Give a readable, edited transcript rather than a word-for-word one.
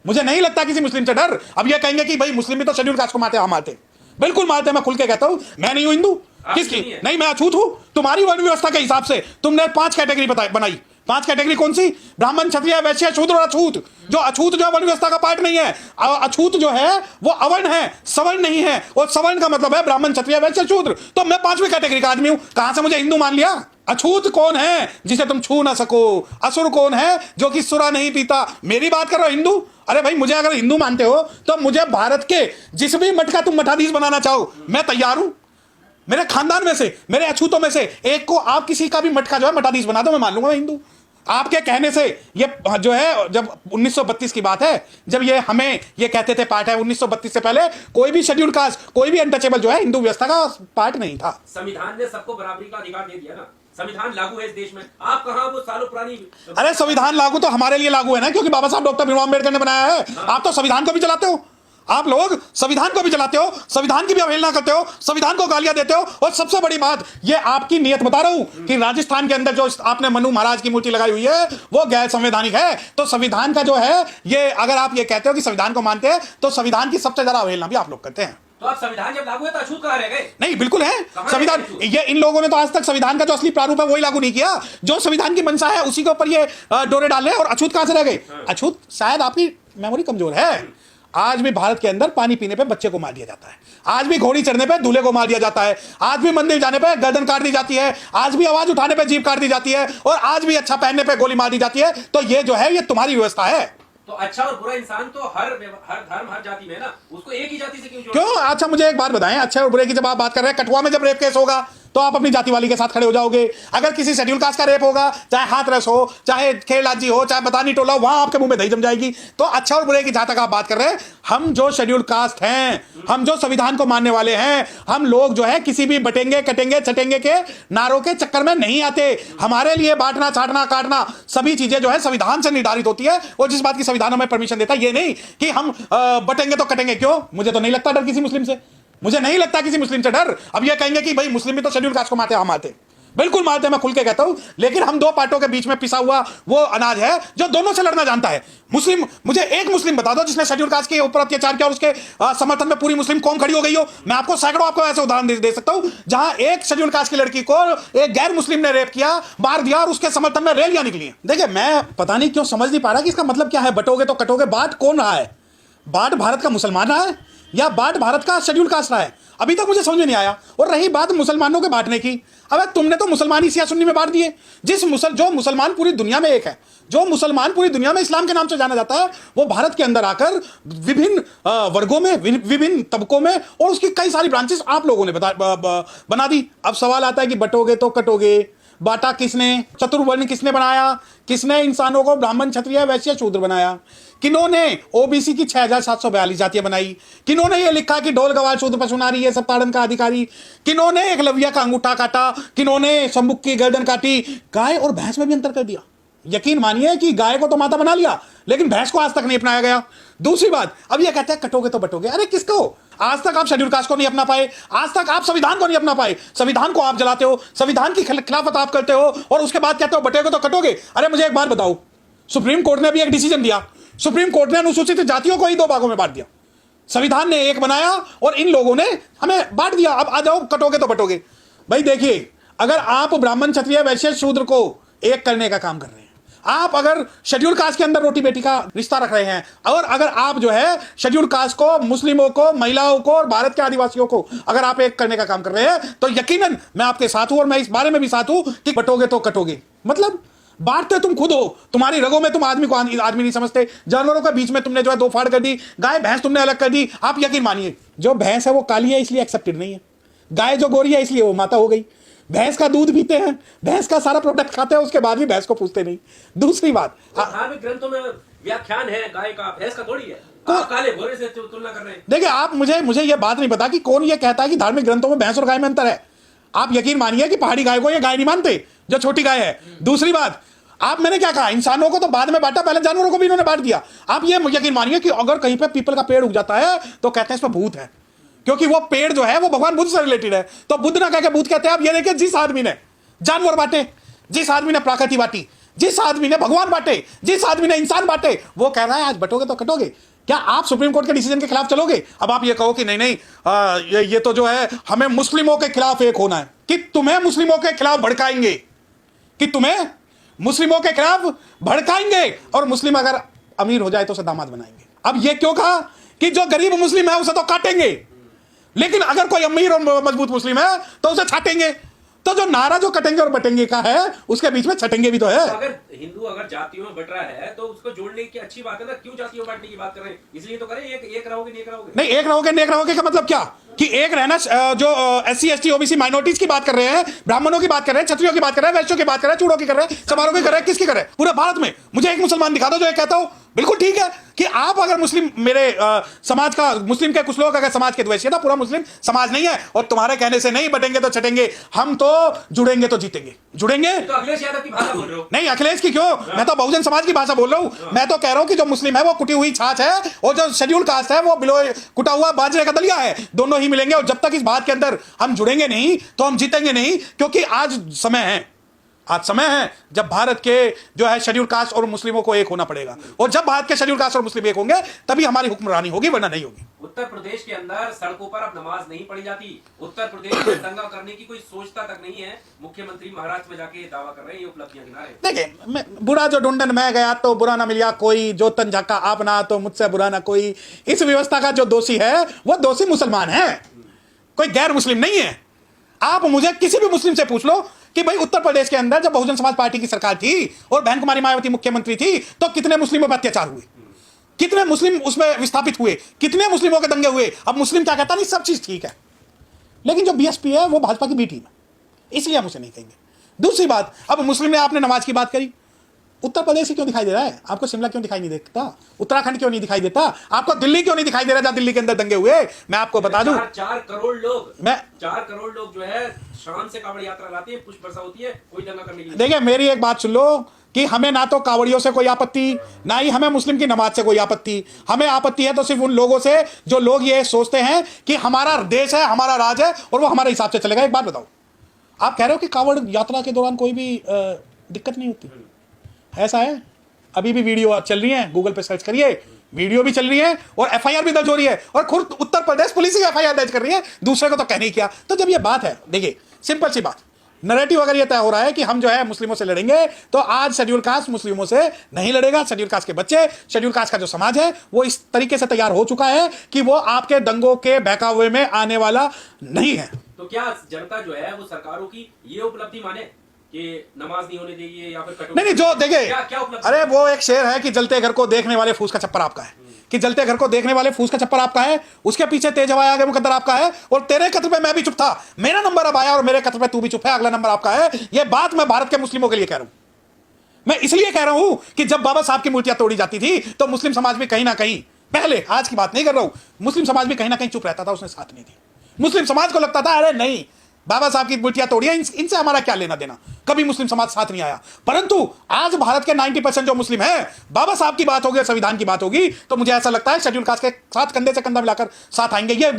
मुझे नहीं लगता किसी मुस्लिम से डर। अब ये कहेंगे कि भाई मुस्लिम भी तो शेड्यूल कास्ट को मारते, हम मारते, बिल्कुल मारते। मैं खुल के कहता हूं, मैं नहीं हूं हिंदू। किसकी नहीं, मैं अछूत हूं। तुम्हारी वर्ण व्यवस्था के हिसाब से तुमने 5 कैटेगरी बनाई। 5 कैटेगरी कौन सी? ब्राह्मण, क्षत्रिय, वैश्य, शूद्र और अछूत। जो अछूत जो वर्ण व्यवस्था का पार्ट नहीं है, अछूत जो है वो अवर्ण है, सवर्ण नहीं है। और सवर्ण का मतलब है ब्राह्मण, क्षत्रिय, वैश्य, शूद्र। तो मैं 5वीं कैटेगरी का आदमी हूं। कहां से मुझे हिंदू मान लिया? अछूत कौन है जिसे तुम छू ना सको? असुर कौन है जो कि सुरा नहीं पीता? मेरी बात करो हिंदू। अरे भाई, मुझे अगर हिंदू मानते हो तो मुझे भारत के जिस भी मठ का तुम मठाधीश बनाना चाहो, मैं तैयार हूं। मेरे खानदान में से, मेरे अछूतों में से एक को आप किसी का भी मठ का जो है मठाधीश बना दो, मैं मान लूंगा मैं हिंदू। आपके कहने से ये जो है, जब 1932 की बात है, जब ये हमें ये कहते थे पार्ट है, 1932 से पहले कोई भी शेड्यूल कास्ट, कोई भी अनटचेबल जो है हिंदू व्यवस्था का पार्ट नहीं था। संविधान ने सबको बराबरी का अधिकार दे दिया ना। संविधान लागू है इस देश में। आप कहां वो सालों पुरानी। अरे संविधान लागू तो हमारे लिए लागू है ना, क्योंकि बाबा साहब डॉक्टर भीमराव अम्बेडकर ने बनाया है। आप तो संविधान को भी चलाते हो। आप लोग संविधान को भी चलाते हो, संविधान की भी अवहेलना करते हो, संविधान को गालियां देते हो। और सबसे बड़ी बात, ये आपकी नीयत बता रहा हूं कि राजस्थान के अंदर जो आपने मनु महाराज की मूर्ति लगाई हुई है वो गैर संवैधानिक है। तो संविधान का जो है, ये अगर आप ये कहते हो कि संविधान को मानते हैं, तो संविधान की सबसे ज्यादा अवहेलना भी आप लोग करते हैं। तो आप संविधान जब लागू है तो अछूत कहां रह गए? नहीं, बिल्कुल है संविधान। ये इन लोगों ने तो आज तक संविधान का जो असली प्रारूप है वही लागू नहीं किया। जो संविधान की मंशा है उसी के ऊपर ये डोरे डाल रहे हैं। और अछूत कहां से रह गए? अछूत शायद आपकी मेमोरी कमजोर है। आज भी भारत के अंदर पानी पीने पे बच्चे को मार दिया जाता है। आज भी घोड़ी चढ़ने पे दूल्हे को मार दिया जाता है। आज भी मंदिर जाने पे गर्दन काट दी जाती है। आज भी आवाज उठाने पे जीभ काट दी जाती है। और आज भी अच्छा पहनने पे गोली मार दी जाती है। तो ये जो है, ये तुम्हारी व्यवस्था है। तो अच्छा और बुरा इंसान तो हर धर्म, हर जाति में है ना। उसको एक ही जाति से क्यों क्यों? अच्छा, मुझे एक बात बताएं, अच्छे और बुरे की जब आप बात कर रहे हैं, कठुआ में जब रेप केस होगा तो आप अपनी जाति वाली के साथ खड़े हो जाओगे। अगर किसी शेड्यूल कास्ट का रेप होगा, चाहे हाथरस हो, चाहे खेलराजी हो, चाहे बतानी टोला हो, वहां आपके मुंह में दही जम जाएगी। तो अच्छा और बुरे की जहां तक आप बात कर रहे हैं, हम जो शेड्यूल कास्ट हैं, हम जो संविधान को मानने वाले हैं, हम लोग जो है किसी भी बटेंगे, कटेंगे, छटेंगे के नारों के चक्कर में नहीं आते। हमारे लिए बांटना, छाटना, काटना सभी चीजें जो है संविधान से निर्धारित होती है। और जिस बात की संविधान हमें परमिशन देता है, ये नहीं कि हम बटेंगे तो कटेंगे। क्यों? मुझे तो नहीं लगता डर किसी मुस्लिम से। मुझे नहीं लगता किसी मुस्लिम से डर। अब ये कहेंगे कि भाई मुस्लिम भी तो शेड्यूल कास्ट को मारते, हम मारते, बिल्कुल मारते, मैं खुल के कहता हूं। लेकिन हम दो पार्टों के बीच में पिसा हुआ वो अनाज है जो दोनों से लड़ना जानता है। मुस्लिम, मुझे एक मुस्लिम बता दो जिसने शेड्यूल कास्ट के ऊपर अत्याचार किया और उसके समर्थन में पूरी मुस्लिम कौम खड़ी हो गई हो। मैं आपको सैकड़ों आपको ऐसे उदाहरण दे सकता हूं जहां एक शेड्यूल कास्ट की लड़की को एक गैर मुस्लिम ने रेप किया, मार दिया, और उसके समर्थन में रैलियां निकली। देखिए, मैं पता नहीं क्यों समझ नहीं पा रहा कि इसका मतलब क्या है। बटोगे तो कटोगे, बांट कौन रहा है? बांट भारत का मुसलमान रहा है या बांट भारत का शेड्यूल कास्ट रहा है? अभी तक मुझे समझ में नहीं आया। और रही बात मुसलमानों के बांटने की, अब तुमने तो मुसलमान ही सिया सुन्नी में बांट दिए। जो मुसलमान पूरी दुनिया में एक है, जो मुसलमान पूरी दुनिया में इस्लाम के नाम से जाना जाता है, वो भारत के अंदर आकर विभिन्न वर्गों में, विभिन्न तबकों में, और उसकी कई सारी ब्रांचेस आप लोगों ने बना दी। अब सवाल आता है कि बटोगे तो कटोगे, बांटा किसने? चतुर्वर्ण किसने बनाया? किसने इंसानों को ब्राह्मण, क्षत्रिय, वैश्य, शूद्र बनाया? किन्होंने ओबीसी की 6742 जातियां बनाई? किन्होंने ये लिखा कि ढोल गवाल शूद्र पशु नारी ये सब ताड़न का अधिकारी? किन्होंने एकलव्य का अंगूठा काटा? किन्होंने शंभुक की गर्दन काटी? गाय और भैंस में भी अंतर कर दिया। यकीन मानिए कि गाय को तो माता बना लिया, लेकिन भैंस को आज तक नहीं अपनाया गया। दूसरी बात, अब ये कहते हैं कटोगे तो बटोगे। अरे किसको? आज तक आप शेड्यूल कास्ट को नहीं अपना पाए, आज तक आप संविधान को नहीं अपना पाए। संविधान को आप जलाते हो, संविधान की खिलाफत आप करते हो, और उसके बाद कहते हो बटेगे तो कटोगे। अरे मुझे एक बात बताओ, सुप्रीम कोर्ट ने अभी एक डिसीजन दिया। सुप्रीम कोर्ट ने अनुसूचित जातियों को ही 2 भागों में बांट दिया। संविधान ने एक बनाया और इन लोगों ने हमें बांट दिया। अब आ जाओ कटोगे तो बटोगे। भाई देखिए, अगर आप ब्राह्मण, क्षत्रिय, वैश्य, शूद्र को एक करने का काम कर रहे हैं, आप अगर शेड्यूल कास्ट के अंदर रोटी बेटी का रिश्ता रख रहे हैं, और अगर आप जो है शेड्यूल कास्ट को, मुस्लिमों को, महिलाओं को और भारत के आदिवासियों को अगर आप एक करने का काम कर रहे हैं, तो यकीनन मैं आपके साथ हूं। और मैं इस बारे में भी साथ हूं कि बटोगे तो कटोगे। मतलब बांटते तुम खुद हो। तुम्हारी रगों में तुम आदमी को आदमी नहीं समझते। जानवरों के बीच में तुमने जो है 2 फाड़ कर दी। गाय भैंस तुमने अलग कर दी। आप यकीन मानिए, जो भैंस है वो काली है इसलिए एक्सेप्टेड नहीं है। गाय जो गोरी है इसलिए वो माता हो गई। भैंस का दूध पीते हैं, भैंस का सारा प्रोडक्ट खाते हैं, उसके बाद भी भैंस को पूछते नहीं। दूसरी बात, धार्मिक ग्रंथों में व्याख्यान है गाय का, भैंस का थोड़ी है। आप काले घोड़े से तुलना कर रहे हैं। देखिए, आप मुझे ये बात नहीं पता कि कौन ये कहता है कि धार्मिक ग्रंथों में भैंस और गाय में अंतर है। आप यकीन मानिए कि पहाड़ी गाय को ये गाय नहीं मानते जो छोटी गाय है। दूसरी बात, आप, मैंने क्या कहा, इंसानों को तो बाद में बांटा, पहले जानवरों को भी इन्होंने बांट दिया। आप ये यकीन मानिए कि अगर कहीं पे पीपल का पेड़ उग जाता है तो कहते हैं इसमें भूत है, क्योंकि वो पेड़ जो है वो भगवान बुद्ध से रिलेटेड है। तो बुद्ध ना कह के भूत कहते हैं। आप ये देखिए, जिस आदमी ने जानवर बांटे, जिस आदमी ने प्राकृति बांटी, जिस आदमी ने भगवान बांटे, जिस आदमी ने इंसान बांटे, वो कह रहा है आज बटोगे तो कटोगे। क्या आप सुप्रीम कोर्ट के डिसीजन के खिलाफ चलोगे? अब आप ये कहो कि नहीं नहीं ये तो जो है हमें मुस्लिमों के खिलाफ एक होना है, कि तुम्हें मुस्लिमों के खिलाफ भड़काएंगे, कि तुम्हें मुस्लिमों के खिलाफ भड़काएंगे और मुस्लिम अगर अमीर हो जाए तो उसे दामाद बनाएंगे। अब ये क्यों कहा कि जो गरीब मुस्लिम है उसे तो काटेंगे, लेकिन अगर कोई अमीर और मजबूत मुस्लिम है तो उसे छाटेंगे। तो जो नारा जो कटेंगे और बटेंगे का है, उसके बीच में छटेंगे भी तो है। तो अगर हिंदू अगर जातियों में बट रहा है तो उसको जोड़ने की अच्छी बात है ना, क्यों जातियों में बांटने की बात कर रहे हैं? इसलिए तो करें एक रहोगे नहीं रहोगे। नहीं, एक रहोगे नेक रहोगे का मतलब क्या? कि एक रहना, जो SC ST OBC माइनॉरिटीज की बात कर रहे हैं, ब्राह्मणों की बात कर रहे हैं, क्षत्रियों की बात कर रहे हैं, वैश्यों की बात कर रहे हैं, चूड़ों की कर रहे हैं, चमारों की कर रहे हैं, किसकी कर रहे हैं? पूरे भारत में मुझे एक मुसलमान दिखा दो जो ये कहता हो बिल्कुल ठीक है कि आप अगर मुस्लिम, मेरे समाज का, मुस्लिम के कुछ लोग अगर समाज के द्वेषी है तो पूरा मुस्लिम समाज नहीं है, और तुम्हारे कहने से नहीं बटेंगे तो छटेंगे, हम तो जुड़ेंगे तो जीतेंगे। जुड़ेंगे तो अखिलेश यादव की भाषा बोल रहे हो? नहीं, अखिलेश की क्यों, मैं तो बहुजन समाज की भाषा बोल रहा हूं। मैं तो कह रहा हूं कि जो मुस्लिम है वो कुटी हुई छाछ है, और जो शेड्यूल कास्ट है वो बिलो कुटा हुआ बाजरे का दलिया है, दोनों ही मिलेंगे। और जब तक इस बात के अंदर हम जुड़ेंगे नहीं तो हम जीतेंगे नहीं, क्योंकि आज समय है जब भारत के जो है शेड्यूल कास्ट और मुस्लिमों को एक होना पड़ेगा, और जब भारत के शेड्यूल कास्ट और मुस्लिम एक होंगे तभी हमारी हुक्मरानी होगी, वरना नहीं होगी। उत्तर प्रदेश के अंदर सड़कों पर अब नमाज नहीं पढ़ी जाती। उत्तर प्रदेश में दंगा करने की कोई सोचता तक नहीं है। मुख्यमंत्री महाराष्ट्र में जाके दावा कर रहे हैं, ये उपलब्धियां गिना रहे हैं। देखिए, बुरा जो ढूंढन मैं गया तो बुरा ना मिलिया कोई, जो तन झाका आप ना तो मुझसे बुरा ना कोई। इस व्यवस्था का जो दोषी है वो दोषी मुसलमान है, कोई गैर मुस्लिम नहीं है। आप मुझे किसी भी मुस्लिम से पूछ लो कि भाई उत्तर प्रदेश के अंदर जब बहुजन समाज पार्टी की सरकार थी और बहन कुमारी मायावती मुख्यमंत्री थी तो कितने मुस्लिमों पर अत्याचार हुए, कितने मुस्लिम उसमें विस्थापित हुए, कितने मुस्लिमों के दंगे हुए। अब मुस्लिम क्या कहता, नहीं सब चीज ठीक है, लेकिन जो BSP है वो भाजपा की बी टीम है, इसलिए हम उसे नहीं कहेंगे। दूसरी बात, अब मुस्लिम ने, आपने नमाज की बात करी, उत्तर प्रदेश ही क्यों दिखाई दे रहा है आपको? शिमला क्यों दिखाई नहीं देता? उत्तराखंड क्यों नहीं दिखाई देता आपको? दिल्ली क्यों नहीं दिखाई दे रहा जहां दिल्ली के अंदर दंगे हुए? मैं आपको बता दूं, 4 करोड़ लोग, मैं 4 करोड़ लोग जो है शान से कांवड़ यात्रा लाती है, पुष्प वर्षा होती है, कोई दंगा करने की नहीं। देखिए, मेरी एक बात सुन लो कि हमें ना तो कावड़ियों से कोई आपत्ति, ना ही हमें मुस्लिम की नमाज से कोई आपत्ति। हमें आपत्ति है तो सिर्फ उन लोगों से जो लोग ये सोचते हैं कि हमारा देश है, हमारा राज है और वो हमारे हिसाब से चलेगा। एक बात बताओ, आप कह रहे हो कि कावड़ यात्रा के दौरान कोई भी दिक्कत नहीं होती, ऐसा है? अभी भी वीडियो चल रही है, गूगल पे सर्च करिए, वीडियो भी चल रही है और FIR भी दर्ज हो रही है, और खुद उत्तर प्रदेश पुलिस ही FIR दर्ज कर रही है, दूसरे को तो कहने किया। तो जब ये बात है, देखिए सिंपल सी बात, नैरेटिव अगर ये तय हो रहा है कि हम जो है मुस्लिमों से लड़ेंगे, तो आज शेड्यूल कास्ट मुस्लिमों से नहीं लड़ेगा। शेड्यूल कास्ट के बच्चे, शेड्यूल कास्ट का जो समाज है वो इस तरीके से तैयार हो चुका है कि वो आपके दंगों के बहकावे में आने वाला नहीं है। तो क्या जनता जो है वो सरकारों की ये उपलब्धि माने कि नमाज नहीं होने देगी या फिर नहीं, जो देखिए, क्या उपलब्धि? अरे वो एक शेर है कि जलते घर को देखने वाले फूस का छप्पर आपका है, कि जलते घर को देखने वाले फूस का छप्पर आपका है, उसके पीछे तेज हवाएं आगे मुकद्दर आपका है, और तेरे कत्ल पे मैं भी चुप था, मेरा नंबर अब आया और मेरे कत्ल पे तू भी चुप है, अगला नंबर आपका है। ये बात मैं भारत के मुस्लिमों के लिए कह रहा हूं। मैं इसलिए कह रहा हूं कि जब बाबा साहब की मूर्तियां तोड़ी जाती थी तो मुस्लिम समाज भी कहीं ना कहीं, पहले, आज की बात नहीं कर रहा हूं, मुस्लिम समाज भी कहीं ना कहीं चुप रहता था, उसने साथ नहीं दी। मुस्लिम समाज को लगता था अरे नहीं, बाबा साहब की मूर्तियां तोड़ी है, इनसे हमारा क्या लेना देना, कभी मुस्लिम समाज साथ नहीं आया। परंतु आज भारत के 90% जो मुस्लिम है, बाबा साहब की बात होगी, संविधान की बात होगी, तो मुझे ऐसा लगता है शेड्यूल कास्ट के साथ कंधे से कंधा मिलाकर साथ आएंगे। ये